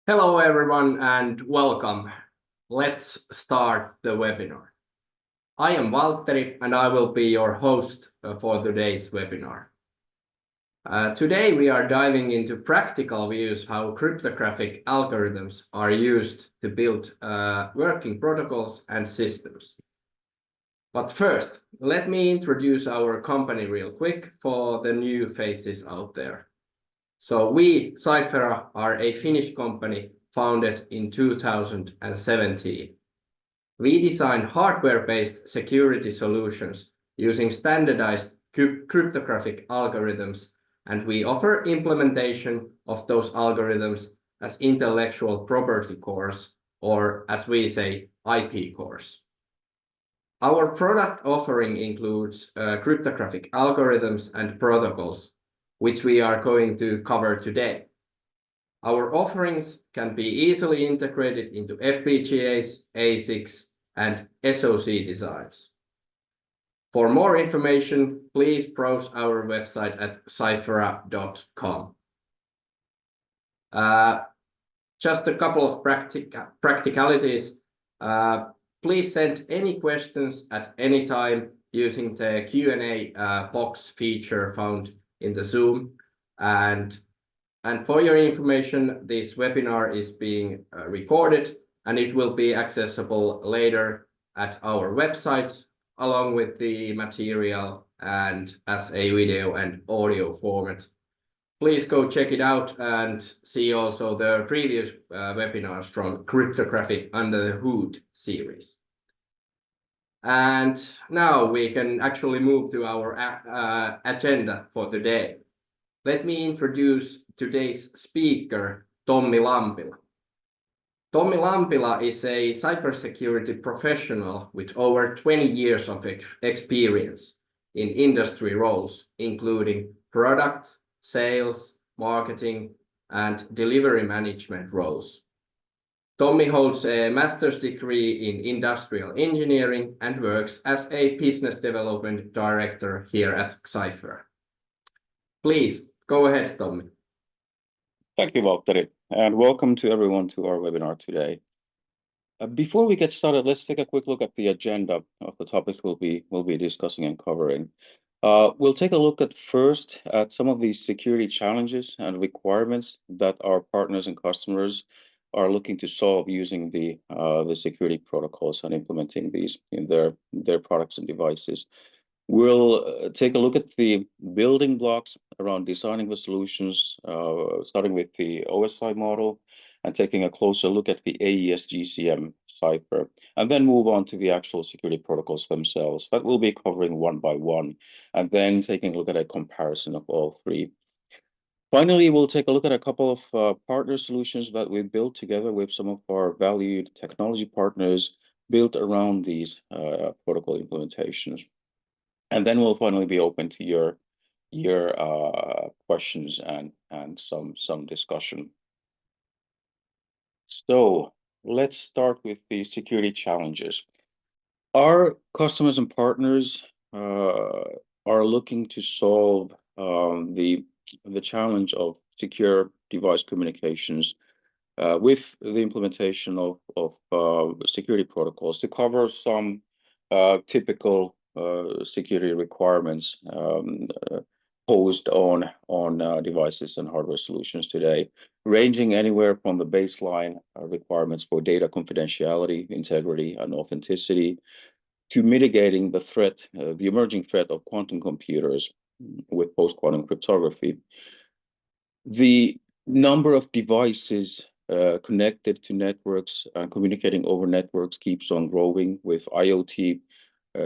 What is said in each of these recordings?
Hello everyone and welcome. Let's start the webinar. I am Valtteri and I will be your host for today's webinar. Today we are diving into practical views how cryptographic algorithms are used to build working protocols and systems. But first, let me introduce our company real quick for the new faces out there. So we, Xiphera, are a Finnish company founded in 2017. We design hardware-based security solutions using standardized cryptographic algorithms, and we offer implementation of those algorithms as intellectual property cores, or as we say, IP cores. Our product offering includes cryptographic algorithms and protocols, which we are going to cover today. Our offerings can be easily integrated into FPGAs, ASICs, and SoC designs. For more information, please browse our website at xiphera.com. Just a couple of practicalities. Please send any questions at any time using the Q&A box feature found in the Zoom. And for your information, this webinar is being recorded and it will be accessible later at our website along with the material and as a video and audio format. Please go check it out and see also the previous webinars from Cryptography Under the Hood series. And now we can actually move to our agenda for today. Let me introduce today's speaker, Tommi Lampila. Tommi Lampila is a cybersecurity professional with over 20 years of experience in industry roles, including product, sales, marketing, and delivery management roles. Tommi holds a master's degree in industrial engineering and works as a business development director here at Xiphera. Please go ahead, Tommi. Thank you, Valtteri, and welcome to everyone to our webinar today. Before we get started, let's take a quick look at the agenda of the topics we'll be discussing and covering. We'll take a look first at some of these security challenges and requirements that our partners and customers are looking to solve using the security protocols and implementing these in their products and devices. We'll take a look at the building blocks around designing the solutions, starting with the OSI model and taking a closer look at the AES GCM cipher, and then move on to the actual security protocols themselves that we'll be covering one by one, and then taking a look at a comparison of all three. Finally, we'll take a look at a couple of partner solutions that we've built together with some of our valued technology partners built around these protocol implementations. And then we'll finally be open to your questions and some discussion. So let's start with the security challenges. Our customers and partners are looking to solve the challenge of secure device communications with the implementation of security protocols to cover some typical security requirements posed on devices and hardware solutions today, ranging anywhere from the baseline requirements for data confidentiality, integrity, and authenticity, to mitigating the threat, the emerging threat of quantum computers with post-quantum cryptography. The number of devices connected to networks and communicating over networks keeps on growing, with IoT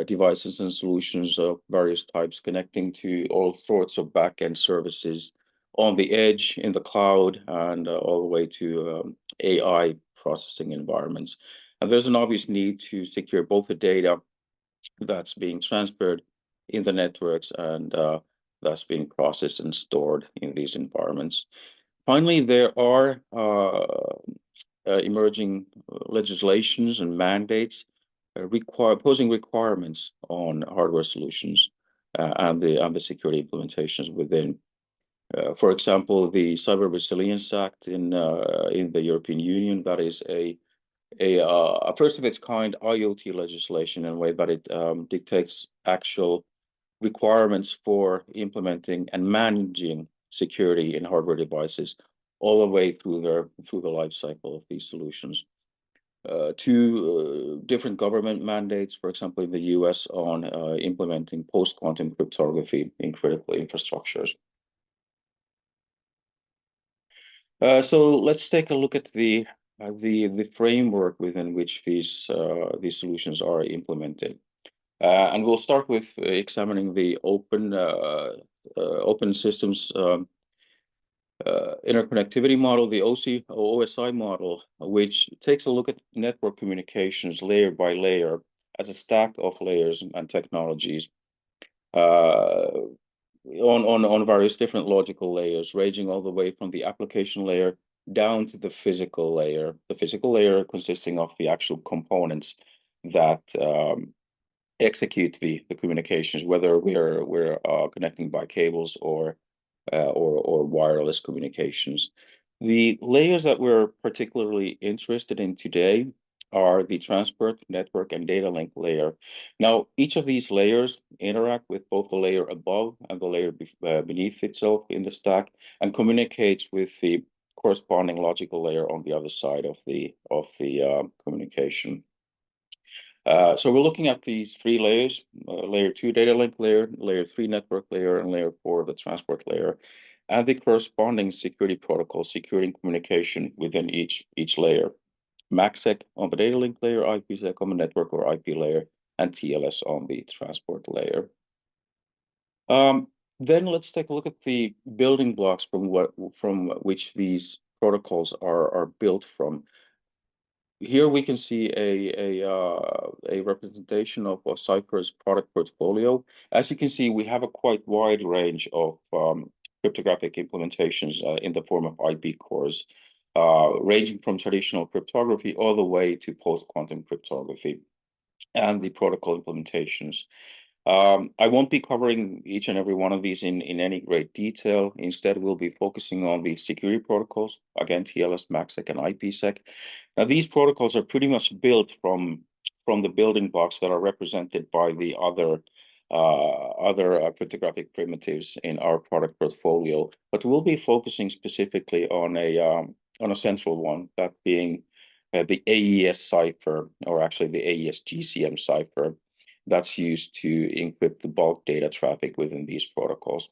devices and solutions of various types connecting to all sorts of back-end services on the edge, in the cloud, and all the way to AI processing environments. And there's an obvious need to secure both the data that's being transferred in the networks and that's being processed and stored in these environments. Finally, there are emerging legislations and mandates posing requirements on hardware solutions and the security implementations within. For example, the Cyber Resilience Act in the European Union, that is a first of its kind IoT legislation in a way that it dictates actual requirements for implementing and managing security in hardware devices all the way through the life cycle of these solutions. Two different government mandates, for example, in the US on implementing post-quantum cryptography in critical infrastructures. So let's take a look at the framework within which these solutions are implemented. And we'll start with examining the open systems interconnectivity model, the OSI model, which takes a look at network communications layer by layer as a stack of layers and technologies on various different logical layers, ranging all the way from the application layer down to the physical layer. The physical layer consisting of the actual components that execute the communications, whether we're connecting by cables or wireless communications. The layers that we're particularly interested in today are the transport, network, and data link layer. Now, each of these layers interact with both the layer above and the layer beneath itself in the stack, and communicates with the corresponding logical layer on the other side of the communication. So we're looking at these three layers: layer 2 data link layer, layer 3 network layer, and layer 4 the transport layer, and the corresponding security protocol securing communication within each layer. MACsec on the data link layer, IPsec on the network or IP layer, and TLS on the transport layer. Then let's take a look at the building blocks from which these protocols are built from. Here we can see a representation of Xiphera's product portfolio. As you can see, we have a quite wide range of cryptographic implementations in the form of IP cores, ranging from traditional cryptography all the way to post-quantum cryptography and the protocol implementations. I won't be covering each and every one of these in any great detail. Instead, we'll be focusing on the security protocols, again, TLS, MACsec, and IPsec. Now, these protocols are pretty much built from the building blocks that are represented by the other cryptographic primitives in our product portfolio. But we'll be focusing specifically on a central one, that being the AES cipher, or actually the AES GCM cipher, that's used to encrypt the bulk data traffic within these protocols.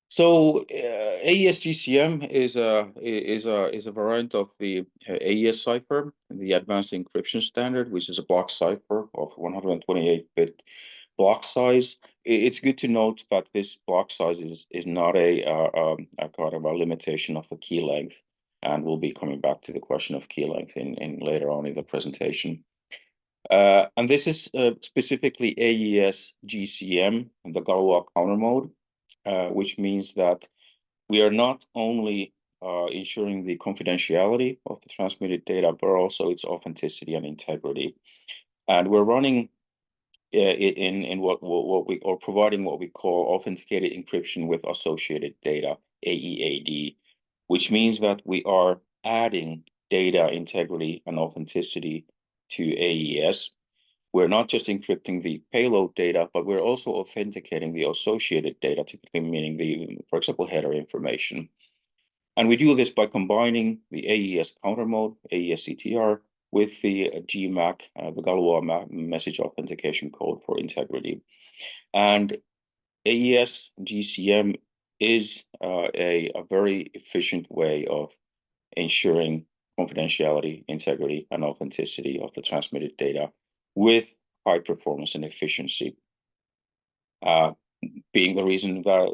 So AES GCM is a variant of the AES cipher, the Advanced Encryption Standard, which is a block cipher of 128-bit block size. It's good to note that this block size is not a kind of a limitation of the key length, and we'll be coming back to the question of key length in later on in the presentation. And this is specifically AES GCM, the Galois counter mode, which means that we are not only ensuring the confidentiality of the transmitted data, but also its authenticity and integrity. And we're running in what we or providing what we call authenticated encryption with associated data, AEAD, which means that we are adding data integrity and authenticity to AES. We're not just encrypting the payload data, but we're also authenticating the associated data, typically meaning for example, header information. And we do this by combining the AES counter mode, AES CTR, with the GMAC, the Galois message authentication code for integrity. And AES GCM is a very efficient way of ensuring confidentiality, integrity, and authenticity of the transmitted data with high performance and efficiency, being the reason that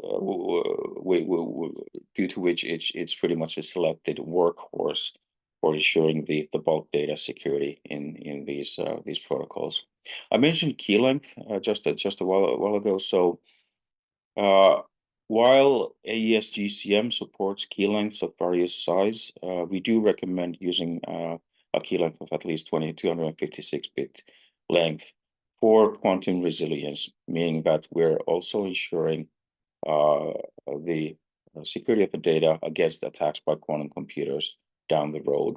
due to which it's pretty much a selected workhorse for ensuring the bulk data security in these protocols. I mentioned key length just a while ago. So while AES GCM supports key lengths of various size, we do recommend using a key length of at least 256-bit length for quantum resilience, meaning that we're also ensuring the security of the data against attacks by quantum computers down the road.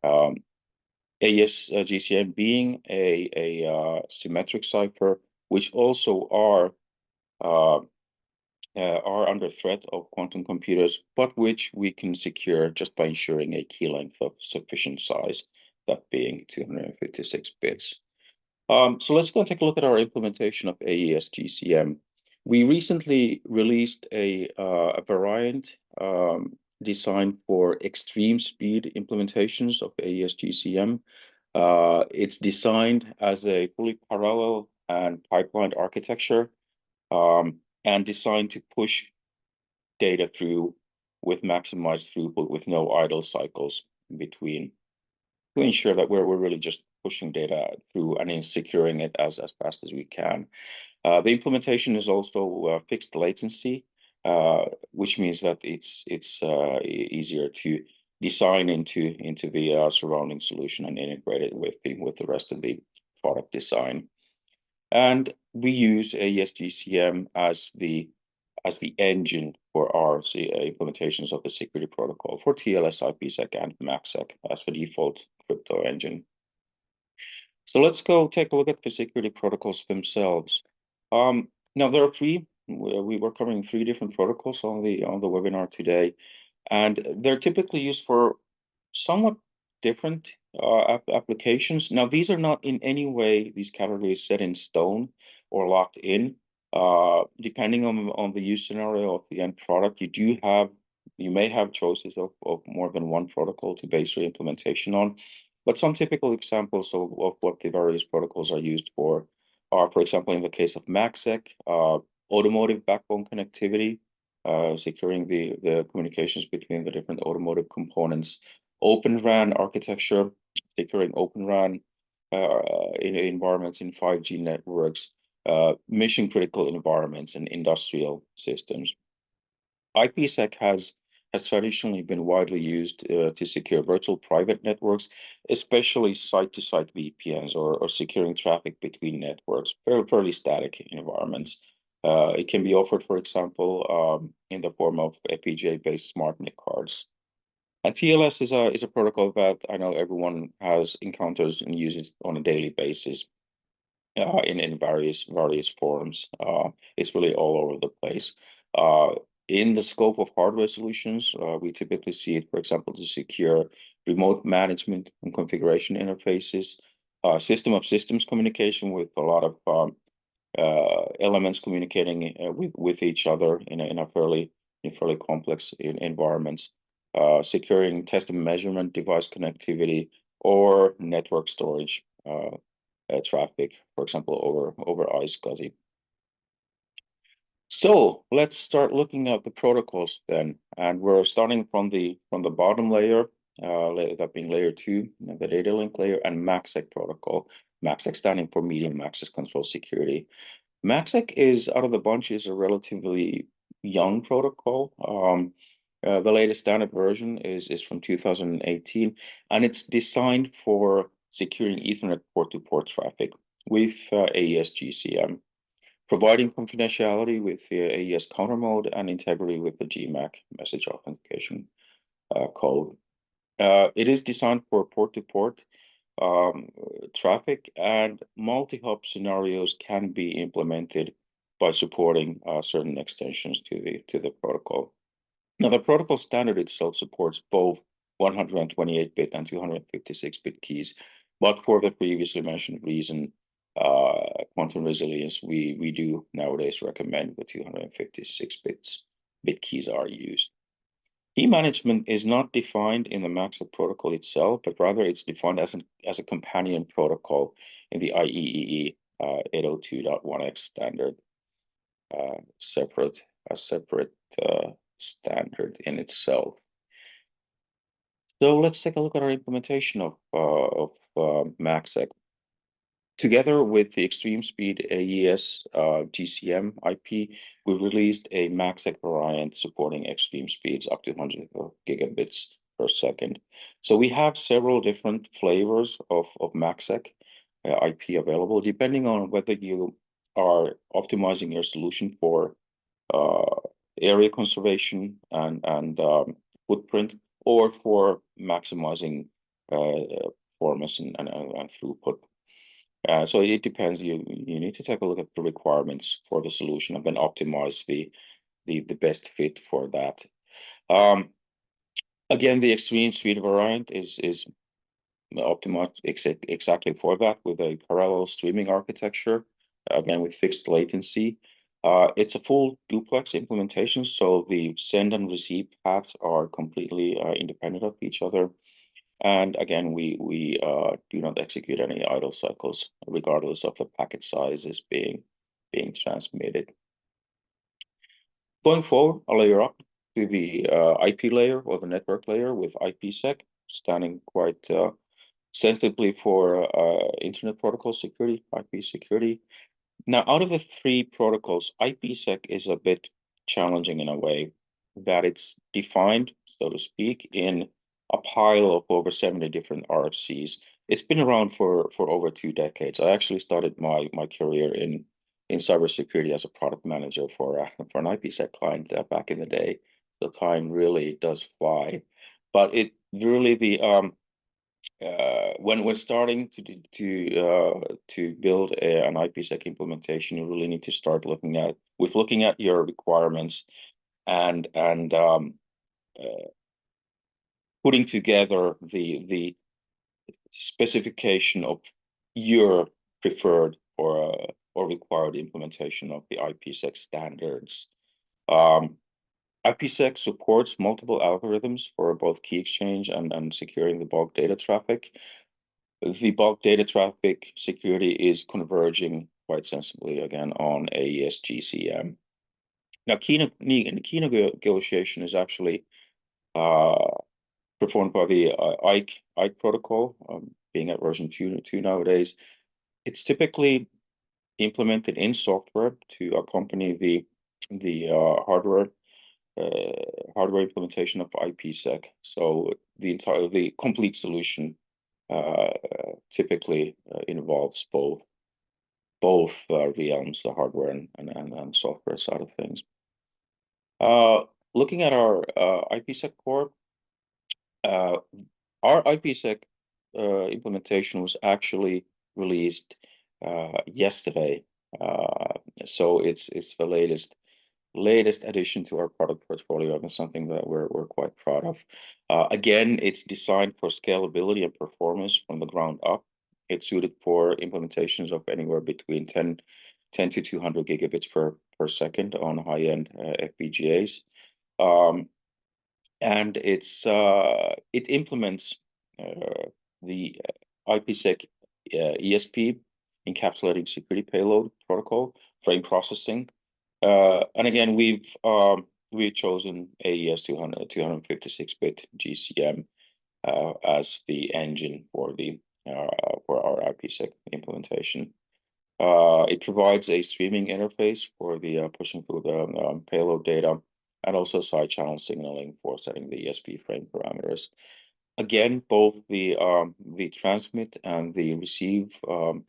AES GCM being a symmetric cipher, which also are under threat of quantum computers, but which we can secure just by ensuring a key length of sufficient size, that being 256 bits. So let's go and take a look at our implementation of AES GCM. We recently released a variant designed for extreme speed implementations of AES GCM. It's designed as a fully parallel and pipelined architecture, and designed to push data through with maximized throughput with no idle cycles between, to ensure that we're really just pushing data through and securing it as fast as we can. The implementation is also fixed latency, which means that it's easier to design into the surrounding solution and integrate it with the rest of the product design. And we use AES GCM as the engine for our implementations of the security protocol for TLS, IPsec, and MACsec as the default crypto engine. So let's go take a look at the security protocols themselves. Now there are three. We were covering three different protocols on the webinar today, and they're typically used for somewhat different applications. Now these are not in any way, these categories, set in stone or locked in. Depending on the use scenario of the end product, you may have choices of more than one protocol to base your implementation on. But some typical examples of what the various protocols are used for are, for example, in the case of MACsec, automotive backbone connectivity, securing the communications between the different automotive components, Open RAN architecture, securing Open RAN in environments in 5G networks, mission critical environments and industrial systems. IPsec has traditionally been widely used to secure virtual private networks, especially site-to-site VPNs or securing traffic between networks, fairly static environments. It can be offered, for example, in the form of FPGA-based smart NIC cards. And TLS is a protocol that I know everyone has encounters and uses on a daily basis in various forms. It's really all over the place. In the scope of hardware solutions, we typically see it, for example, to secure remote management and configuration interfaces, system of systems communication with a lot of elements communicating with each other in fairly complex environments, securing test and measurement device connectivity or network storage traffic, for example, over iSCSI. So let's start looking at the protocols then, and we're starting from the bottom layer, that being layer 2, the data link layer, and MACsec protocol. MACsec standing for Medium Access Control Security. MACsec is, out of the bunch, is a relatively young protocol. The latest standard version is from 2018, and it's designed for securing Ethernet port-to-port traffic with AES GCM, providing confidentiality with the AES counter mode and integrity with the GMAC message authentication code. It is designed for port-to-port traffic, and multi-hop scenarios can be implemented by supporting certain extensions to the protocol. Now, the protocol standard itself supports both 128-bit and 256-bit keys, but for the previously mentioned reason, quantum resilience, we do nowadays recommend the 256-bit keys are used. Key management is not defined in the MACsec protocol itself, but rather it's defined as a companion protocol in the IEEE 802.1x standard, a separate standard in itself. So let's take a look at our implementation of MACsec. Together with the Extreme Speed AES GCM IP, we released a MACsec variant supporting extreme speeds up to 100 gigabits per second. So we have several different flavors of MACsec IP available, depending on whether you are optimizing your solution for area conservation and footprint, or for maximizing performance and throughput. So it depends. You need to take a look at the requirements for the solution and then optimize the best fit for that. Again, the extreme speed variant is optimized exactly for that with a parallel streaming architecture, again with fixed latency. It's a full duplex implementation, so the send and receive paths are completely independent of each other. And again, we do not execute any idle cycles, regardless of the packet sizes being transmitted. Going forward, I'll layer up to the IP layer or the network layer with IPsec, standing quite sensibly for Internet Protocol security, IP security. Now, out of the three protocols, IPsec is a bit challenging in a way that it's defined, so to speak, in a pile of over 70 different RFCs. It's been around for over 2 decades. I actually started my career in cybersecurity as a product manager for an IPsec client back in the day. The time really does fly, but it really the when we're starting to build an IPsec implementation, you really need to start looking at your requirements and putting together the specification of your preferred or required implementation of the IPsec standards. IPsec supports multiple algorithms for both key exchange and securing the bulk data traffic. The bulk data traffic security is converging quite sensibly again on AES GCM. Now, key negotiation is actually performed by the IKE protocol, being at version 2 nowadays. It's typically implemented in software to accompany the hardware implementation of IPsec. So the complete solution typically involves both realms, the hardware and software side of things. Looking at our IPsec core, our IPsec implementation was actually released yesterday, so it's the latest addition to our product portfolio and something that we're quite proud of. Again, it's designed for scalability and performance from the ground up. It's suited for implementations of anywhere between 10 to 200 gigabits per second on high-end FPGAs. And it implements the IPsec ESP, encapsulating security payload protocol, frame processing. And again, we've chosen AES 256-bit GCM as the engine for our IPsec implementation. It provides a streaming interface for the pushing through the payload data, and also side channel signaling for setting the ESP frame parameters. Again, both the transmit and the receive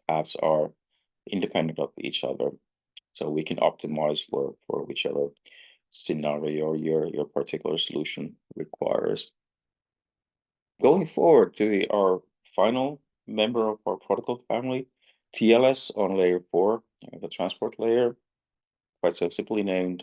paths are independent of each other, so we can optimize for whichever scenario your particular solution requires. Going forward to our final member of our protocol family, TLS on layer 4, the transport layer, quite sensibly named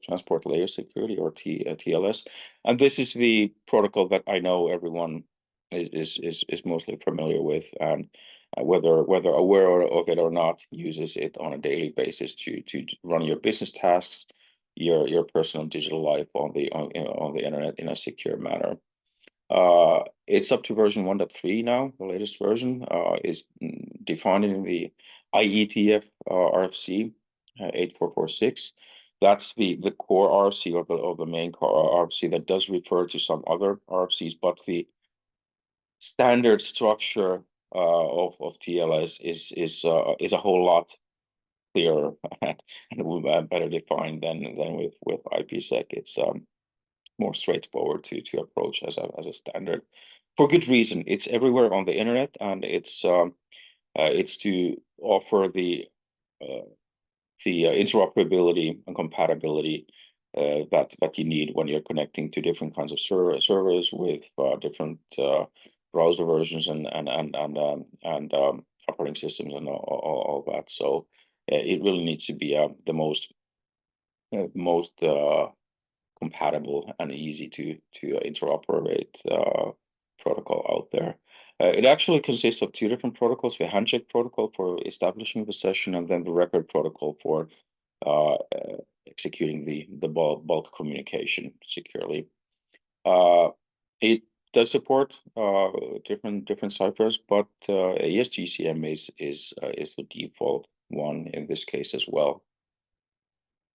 Transport Layer Security, or TLS. And this is the protocol that I know everyone is mostly familiar with, and whether aware of it or not, uses it on a daily basis to run your business tasks, your personal digital life on the internet in a secure manner. It's up to version 1.3 now. The latest version is defined in the IETF RFC 8446. That's the core RFC of the main core RFC that does refer to some other RFCs, but the standard structure of TLS is a whole lot clearer and better defined than with IPsec. It's more straightforward to approach as a standard, for good reason. It's everywhere on the internet, and it's to offer the interoperability and compatibility that you need when you're connecting to different kinds of servers with different browser versions and operating systems and all that. So it really needs to be the most compatible and easy to interoperate protocol out there. It actually consists of two different protocols: the handshake protocol for establishing the session, and then the record protocol for executing the bulk communication securely. It does support different ciphers, but AES-GCM is the default one in this case as well.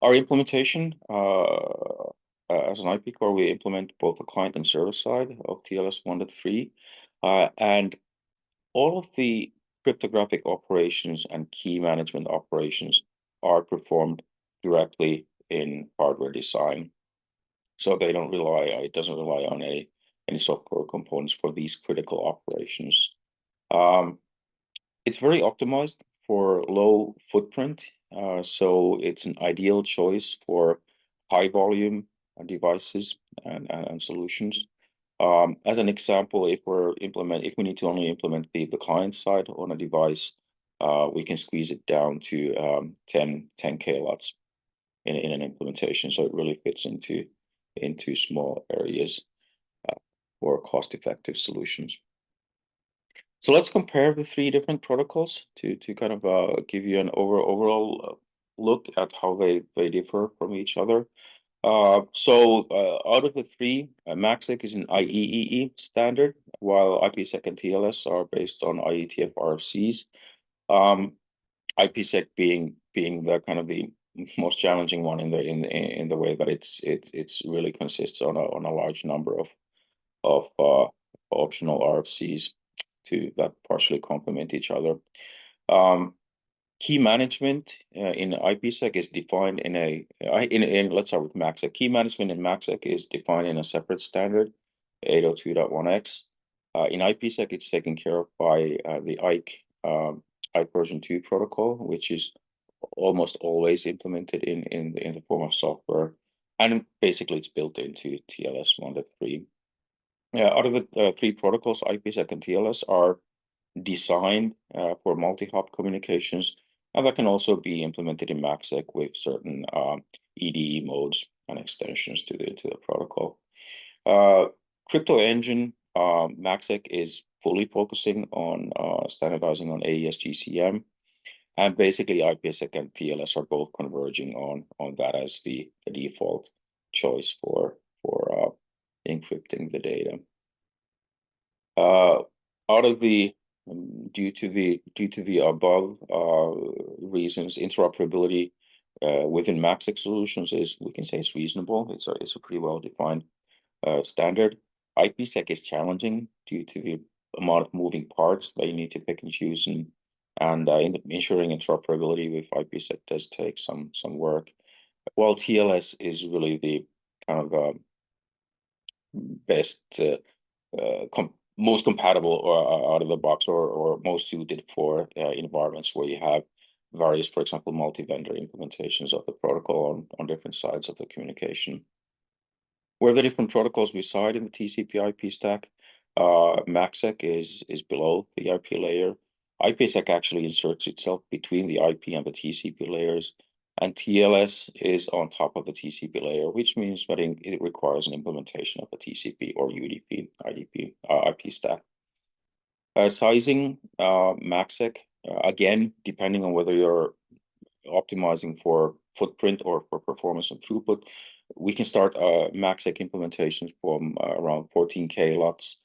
Our implementation as an IP core, we implement both the client and server side of TLS 1.3, and all of the cryptographic operations and key management operations are performed directly in hardware design. So they don't rely, it doesn't rely on any software components for these critical operations. It's very optimized for low footprint, so it's an ideal choice for high volume devices and solutions. As an example, if we need to only implement the client side on a device, we can squeeze it down to 10 kilowatts in an implementation. So it really fits into small areas for cost-effective solutions. So let's compare the three different protocols to kind of give you an overall look at how they differ from each other. So out of the three, MACsec is an IEEE standard, while IPsec and TLS are based on IETF RFCs. IPsec being the kind of the most challenging one in the way that it's really consists on a large number of optional RFCs that partially complement each other. Key management in IPsec is defined in let's start with MACsec. Key management in MACsec is defined in a separate standard, 802.1x. In IPsec, it's taken care of by the IKE version 2 protocol, which is almost always implemented in the form of software, and basically it's built into TLS 1.3. Out of the three protocols, IPsec and TLS are designed for multi-hop communications, and that can also be implemented in MACsec with certain EDE modes and extensions to the protocol. Crypto engine, MACsec is fully focusing on standardizing on AES-GCM, and basically IPsec and TLS are both converging on that as the default choice for encrypting the data. Out of the due to the above reasons, interoperability within MACsec solutions we can say it's reasonable. It's a pretty well defined standard. IPsec is challenging due to the amount of moving parts that you need to pick and choose, and ensuring interoperability with IPsec does take some work. While TLS is really the kind of best most compatible out of the box, or most suited for environments where you have various, for example, multi-vendor implementations of the protocol on different sides of the communication. Where the different protocols reside in the TCP/IP stack, MACsec is below the IP layer. IPsec actually inserts itself between the IP and the TCP layers, and TLS is on top of the TCP layer, which means that it requires an implementation of the TCP or UDP, IDP, IP stack. Sizing, MACsec, again, depending on whether you're optimizing for footprint or for performance and throughput, we can start MACsec implementations from around 14 kilowatts.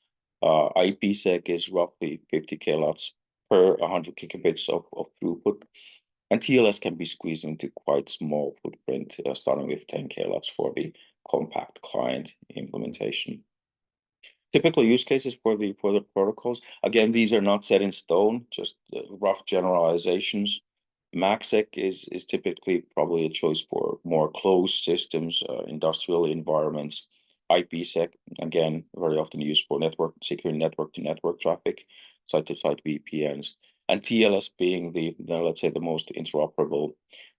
IPsec is roughly 50 kilowatts per 100 gigabits of throughput. And TLS can be squeezed into quite small footprint, starting with 10 kilowatts for the compact client implementation. Typical use cases for the protocols. Again, these are not set in stone, just rough generalizations. MACsec is typically probably a choice for more closed systems, industrial environments. IPsec, again, very often used for secure network-to-network traffic, site-to-site VPNs, and TLS being the let's say the most interoperable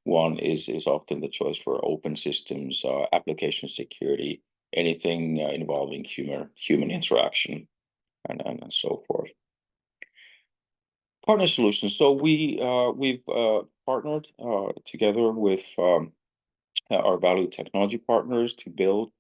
one is often the choice for open systems, application security, anything involving human interaction, and so forth. Partner solutions. So we've partnered together with our valued technology partners to build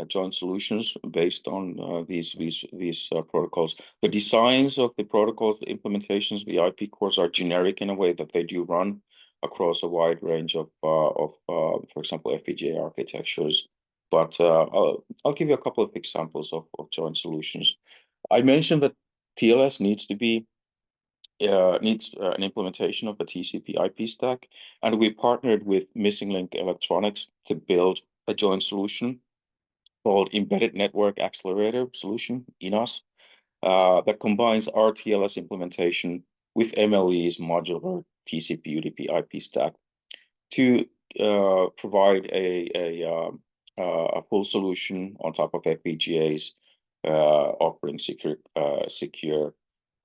joint solutions based on these protocols. The designs of the protocols, the implementations, the IP cores are generic in a way that they do run across a wide range of for example, FPGA architectures. But I'll give you a couple of examples of joint solutions. I mentioned that TLS needs to be needs an implementation of a TCP IP stack, and we partnered with Missing Link Electronics to build a joint solution called Embedded Network Accelerator Solution, ENOS, that combines our TLS implementation with MLE's modular TCP UDP IP stack to provide a full solution on top of FPGAs, offering secure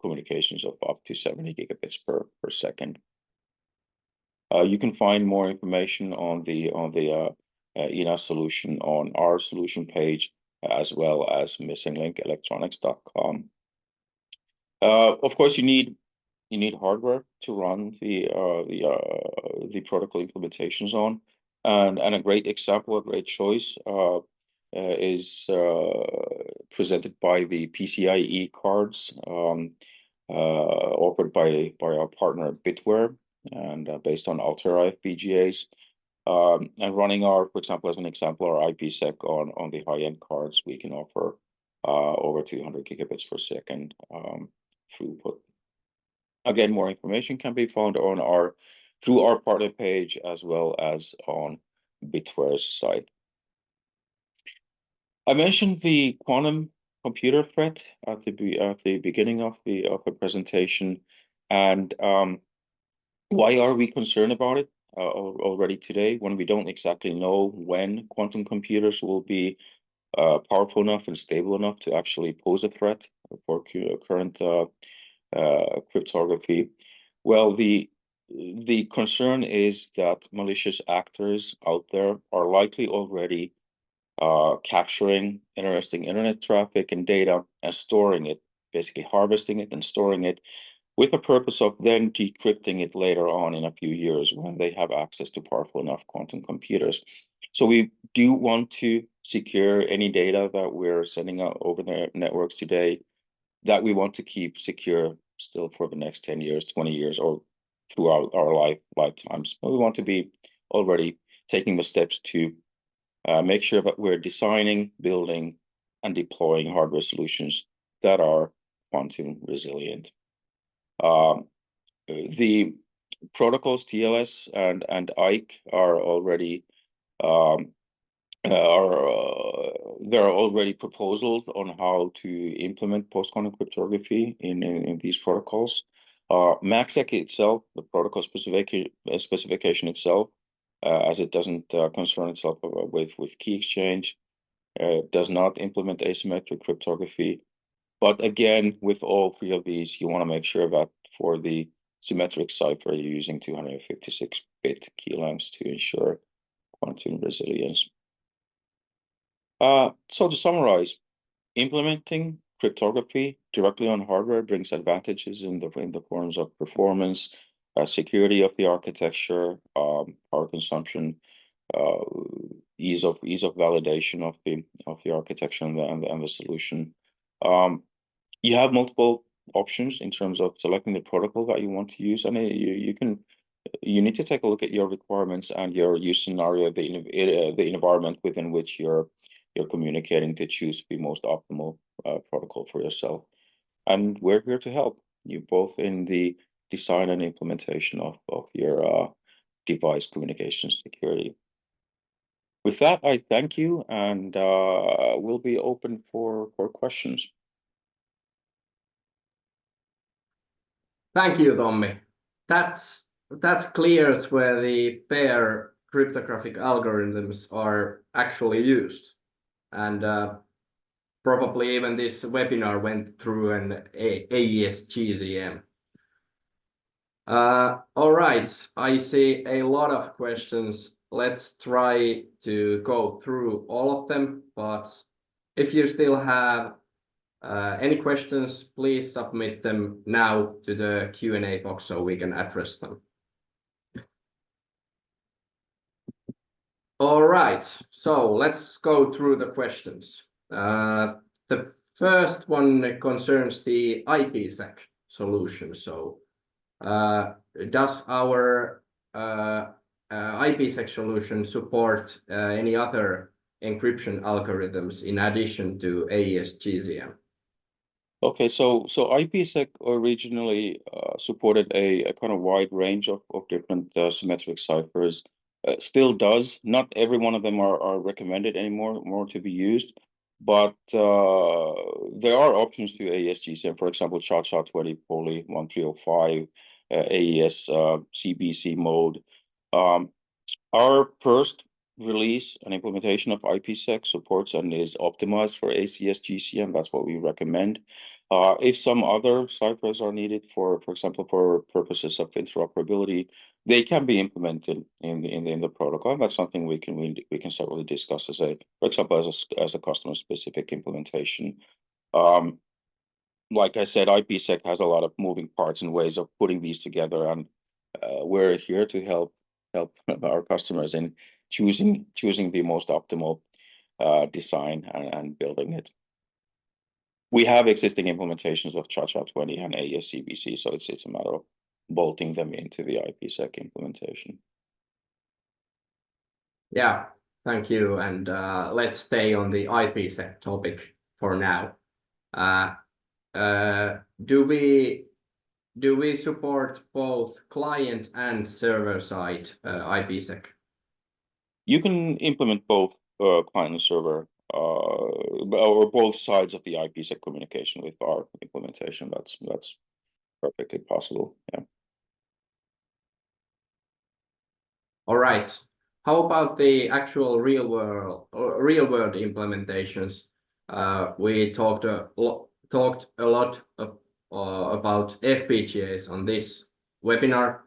communications of up to 70 gigabits per second. You can find more information on the ENOS solution on our solution page, as well as missinglinkelectronics.com. Of course, you need hardware to run the protocol implementations on, and a great example, a great choice is presented by the PCIe cards offered by our partner Bitware, and based on Altera FPGAs, and running our, for example, as an example, our IPsec on the high-end cards, we can offer over 200 gigabits per second throughput. Again, more information can be found on through our partner page, as well as on Bitware's site. I mentioned the quantum computer threat at the beginning of the presentation, and why are we concerned about it already today, when we don't exactly know when quantum computers will be powerful enough and stable enough to actually pose a threat for current cryptography? Well, the concern is that malicious actors out there are likely already capturing interesting internet traffic and data and storing it, basically harvesting it and storing it, with the purpose of then decrypting it later on in a few years when they have access to powerful enough quantum computers. So we do want to secure any data that we're sending out over the networks today, that we want to keep secure still for the next 10 years, 20 years, or throughout our lifetimes. But we want to be already taking the steps to make sure that we're designing, building, and deploying hardware solutions that are quantum resilient. The protocols TLS and IKE are already there are already proposals on how to implement post-quantum cryptography in these protocols. MACsec itself, the protocol specification itself, as it doesn't concern itself with key exchange, does not implement asymmetric cryptography. But again, with all three of these, you want to make sure that for the symmetric cipher, you're using 256-bit key lengths to ensure quantum resilience. So to summarize, implementing cryptography directly on hardware brings advantages in the forms of performance, security of the architecture, power consumption, ease of validation of the architecture and the solution. You have multiple options in terms of selecting the protocol that you want to use, and you need to take a look at your requirements and your use scenario, the environment within which you're communicating, to choose the most optimal protocol for yourself. And we're here to help you both in the design and implementation of your device communication security. With that, I thank you, and we'll be open for questions. Thank you, Tommy. That's clear where the pair cryptographic algorithms are actually used, and probably even this webinar went through an AES GZM. All right, I see a lot of questions. Let's try to go through all of them, but if you still have any questions, please submit them now to the Q&A box so we can address them. All right, so let's go through the questions. The first one concerns the IPsec solution. So does our IPsec solution support any other encryption algorithms in addition to AES-GCM? Okay, so IPsec originally supported a kind of wide range of different symmetric ciphers. Still does. Not every one of them are recommended anymore, more to be used. But there are options to AES-GCM, for example, SHA-SHA-20, Poly 1305, AES CBC mode. Our first release and implementation of IPsec supports and is optimized for ACS-GCM. That's what we recommend. If some other ciphers are needed, for example, for purposes of interoperability, they can be implemented in the protocol. That's something we can certainly discuss as for example, as a customer specific implementation. Like I said, IPsec has a lot of moving parts and ways of putting these together, and we're here to help our customers in choosing the most optimal design and building it. We have existing implementations of SHA-SHA-20 and AES-CBC, so it's a matter of bolting them into the IPsec implementation. Yeah, thank you. And let's stay on the IPsec topic for now. Do we support both client and server side IPsec? You can implement both client and server, or both sides of the IPsec communication with our implementation. That's perfectly possible. Yeah. All right. How about the actual real world implementations? We talked a lot about FPGAs on this webinar.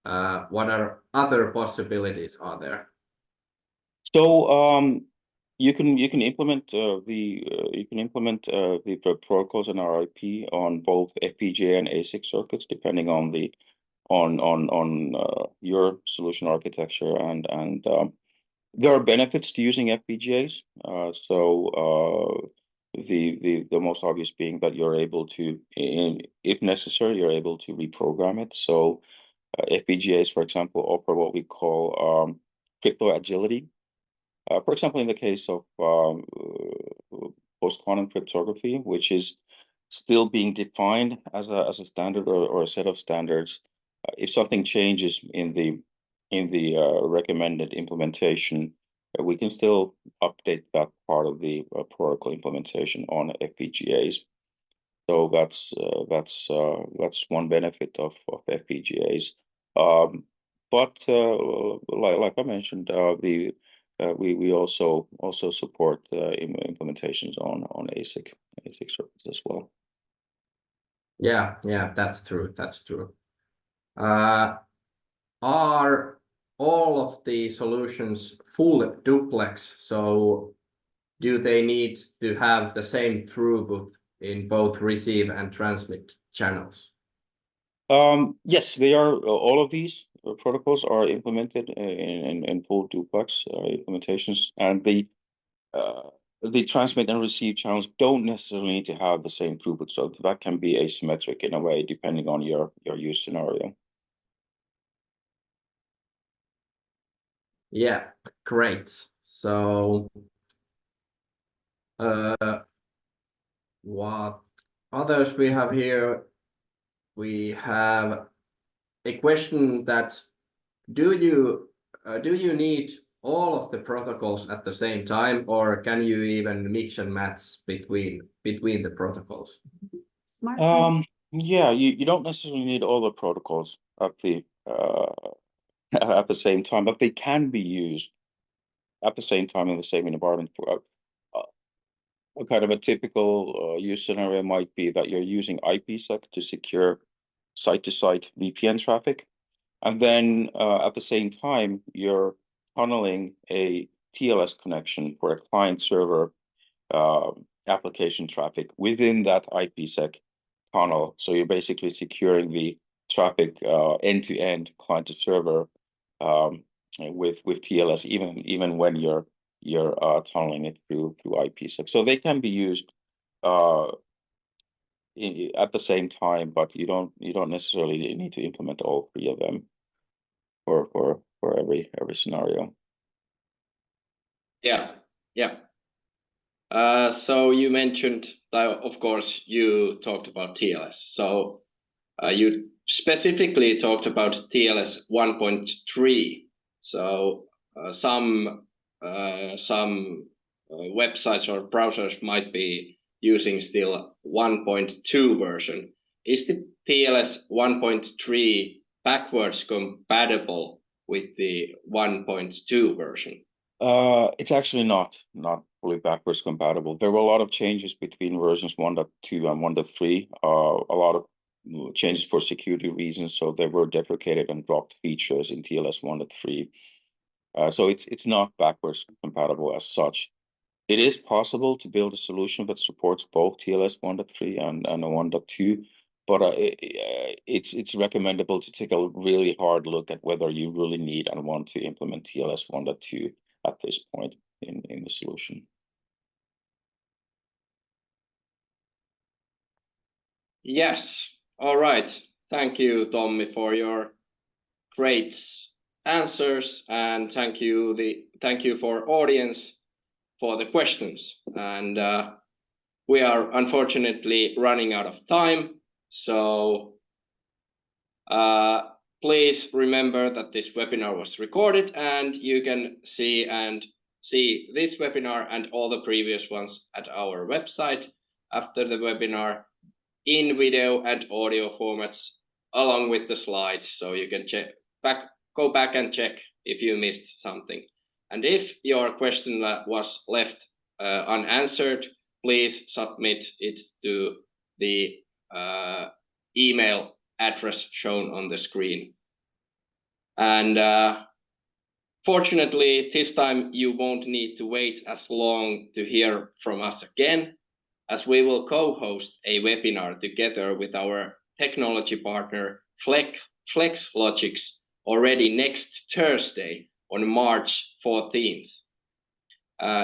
What other possibilities are there? So you can implement the protocols in our IP on both FPGA and ASIC circuits, depending on the your solution architecture, and there are benefits to using FPGAs. The most obvious being that you're able to, if necessary, you're able to reprogram it. So FPGAs, for example, offer what we call crypto agility. For example, in the case of post-quantum cryptography, which is still being defined as a standard or a set of standards, if something changes in the recommended implementation, we can still update that part of the protocol implementation on FPGAs. So that's one benefit of FPGAs. But like I mentioned, we also support implementations on ASIC circuits as well. Yeah, that's true. That's true. Are all of the solutions full duplex? So do they need to have the same throughput in both receive and transmit channels? Yes, they are. All of these protocols are implemented in full duplex implementations, and the transmit and receive channels don't necessarily need to have the same throughput, so that can be asymmetric in a way, depending on your use scenario. Yeah, great. So what others we have here? We have a question that do you need all of the protocols at the same time, or can you even mix and match between the protocols? Yeah, you don't necessarily need all the protocols at the at the same time, but they can be used at the same time in the same environment. For kind of a typical use scenario might be that you're using IPsec to secure site-to-site VPN traffic. And then at the same time, you're tunneling a TLS connection for a client-server application traffic within that IPsec tunnel. So you're basically securing the traffic end-to-end client-to-server with TLS, even when you're tunneling it through IPsec. So they can be used at the same time, but you don't necessarily need to implement all three of them for every scenario. Yeah. So you mentioned that, of course, you talked about TLS. So you specifically talked about TLS 1.3. So some websites or browsers might be using still 1.2 version. Is the TLS 1.3 backwards compatible with the 1.2 version? It's actually not fully backwards compatible. There were a lot of changes between versions 1.2 and 1.3. A lot of changes for security reasons, so they were deprecated and dropped features in TLS 1.3. So it's not backwards compatible as such. It is possible to build a solution that supports both TLS 1.3 and 1.2, but it's recommendable to take a really hard look at whether you really need and want to implement TLS 1.2 at this point in the solution. Yes. All right. Thank you, Tommi, for your great answers, and thank you for audience for the questions. And we are unfortunately running out of time, so please remember that this webinar was recorded, and you can see this webinar and all the previous ones at our website after the webinar in video and audio formats along with the slides, so you can go back and check if you missed something. And if your question was left unanswered, please submit it to the email address shown on the screen. And fortunately, this time you won't need to wait as long to hear from us again, as we will co-host a webinar together with our technology partner FlexLogix already next Thursday on March 14th.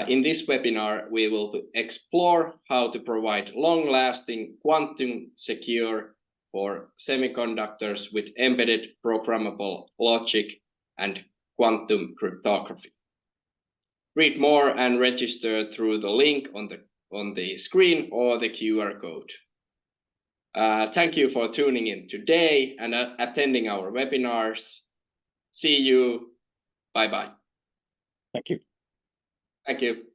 In this webinar, we will explore how to provide long-lasting quantum secure for semiconductors with embedded programmable logic and quantum cryptography. Read more and register through the link on the screen or the QR code. Thank you for tuning in today and attending our webinars. See you. Bye-bye. Thank you. Thank you.